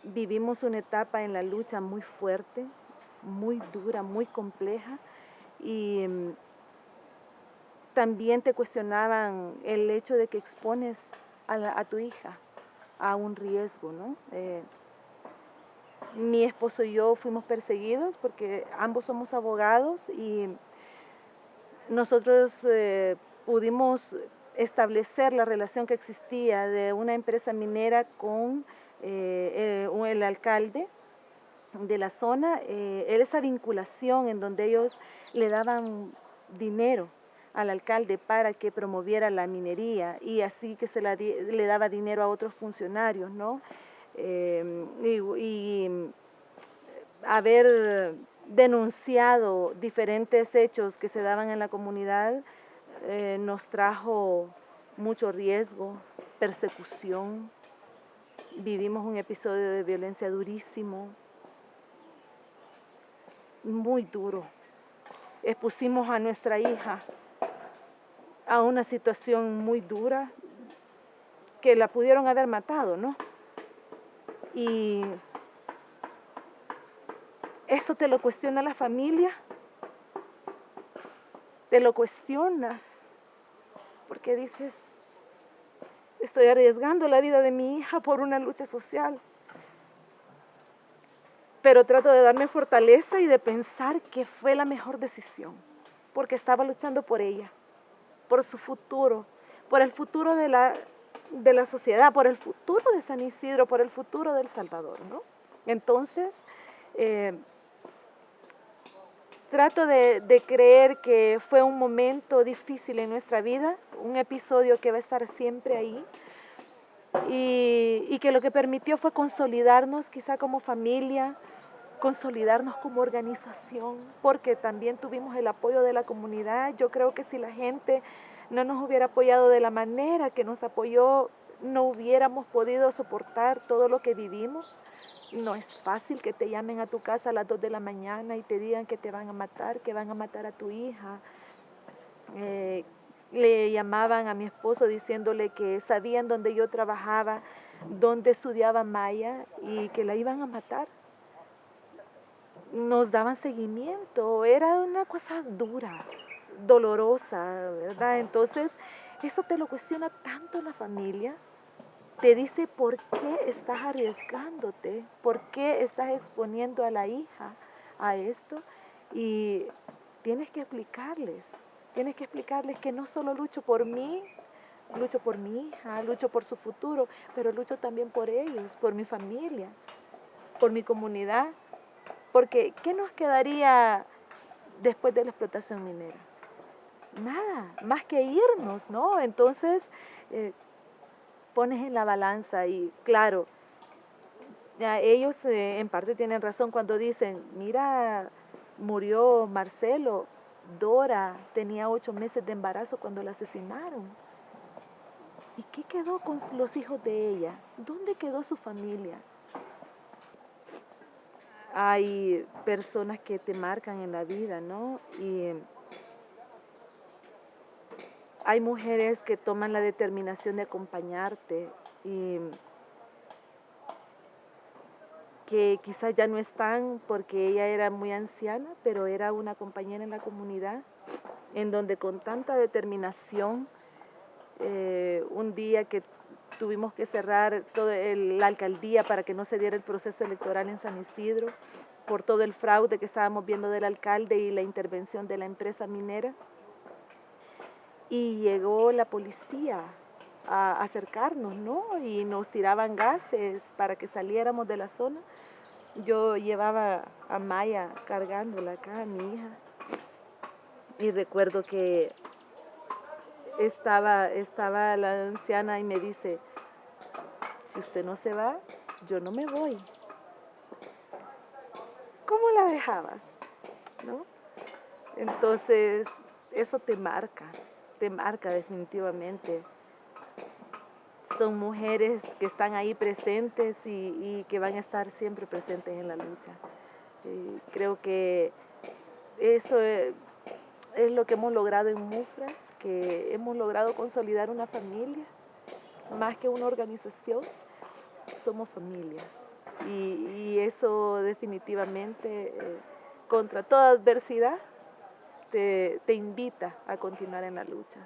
vivimos una etapa en la lucha muy fuerte, muy dura, muy compleja, y también te cuestionaban el hecho de que expones a tu hija a un riesgo, ¿no? Mi esposo y yo fuimos perseguidos porque ambos somos abogados y nosotros pudimos establecer la relación que existía de una empresa minera con el alcalde de la zona, esa vinculación en donde ellos le daban dinero al alcalde para que promoviera la minería y así que le daba dinero a otros funcionarios, ¿no? Y haber denunciado diferentes hechos que se daban en la comunidad nos trajo mucho riesgo, persecución, vivimos un episodio de violencia durísimo, muy duro. Expusimos a nuestra hija a una situación muy dura que la pudieron haber matado, ¿no? Y eso te lo cuestiona la familia, te lo cuestionas, porque dices, estoy arriesgando la vida de mi hija por una lucha social. Pero trato de darme fortaleza y de pensar que fue la mejor decisión, porque estaba luchando por ella, por su futuro, por el futuro de la sociedad, por el futuro de San Isidro, por el futuro del Salvador, ¿no? Entonces, trato de creer que fue un momento difícil en nuestra vida, un episodio que va a estar siempre ahí, y que lo que permitió fue consolidarnos quizá como familia, consolidarnos como organización, porque también tuvimos el apoyo de la comunidad. Yo creo que si la gente no nos hubiera apoyado de la manera que nos apoyó, no hubiéramos podido soportar todo lo que vivimos. No es fácil que te llamen a tu casa a las 2 de la mañana y te digan que te van a matar, que van a matar a tu hija. Le llamaban a mi esposo diciéndole que sabían dónde yo trabajaba, dónde estudiaba Maya y que la iban a matar. Nos daban seguimiento, era una cosa dura, dolorosa, ¿verdad? Entonces, eso te lo cuestiona tanto la familia, te dice por qué estás arriesgándote, por qué estás exponiendo a la hija a esto y tienes que explicarles que no solo lucho por mí, lucho por mi hija, lucho por su futuro, pero lucho también por ellos, por mi familia, por mi comunidad. Porque, ¿qué nos quedaría después de la explotación minera? Nada, más que irnos, ¿no? Entonces, eh, pones en la balanza y claro, ya ellos en parte tienen razón cuando dicen, mira, murió Marcelo, Dora tenía 8 meses de embarazo cuando la asesinaron. ¿Y qué quedó con los hijos de ella? ¿Dónde quedó su familia? Hay personas que te marcan en la vida, ¿no? Y hay mujeres que toman la determinación de acompañarte y que quizás ya no están porque ella era muy anciana, pero era una compañera en la comunidad, en donde con tanta determinación, un día que tuvimos que cerrar toda la alcaldía para que no se diera el proceso electoral en San Isidro, por todo el fraude que estábamos viendo del alcalde y la intervención de la empresa minera, y llegó la policía a acercarnos, ¿no? Y nos tiraban gases para que saliéramos de la zona. Yo llevaba a Maya cargándola acá, a mi hija, y recuerdo que estaba la anciana y me dice, si usted no se va, yo no me voy. ¿Cómo la dejabas? ¿No? Entonces, eso te marca definitivamente. Son mujeres que están ahí presentes y que van a estar siempre presentes en la lucha. Creo que eso es lo que hemos logrado en Mufras, que hemos logrado consolidar una familia, más que una organización, somos familia. y eso definitivamente, contra toda adversidad, te invita a continuar en la lucha.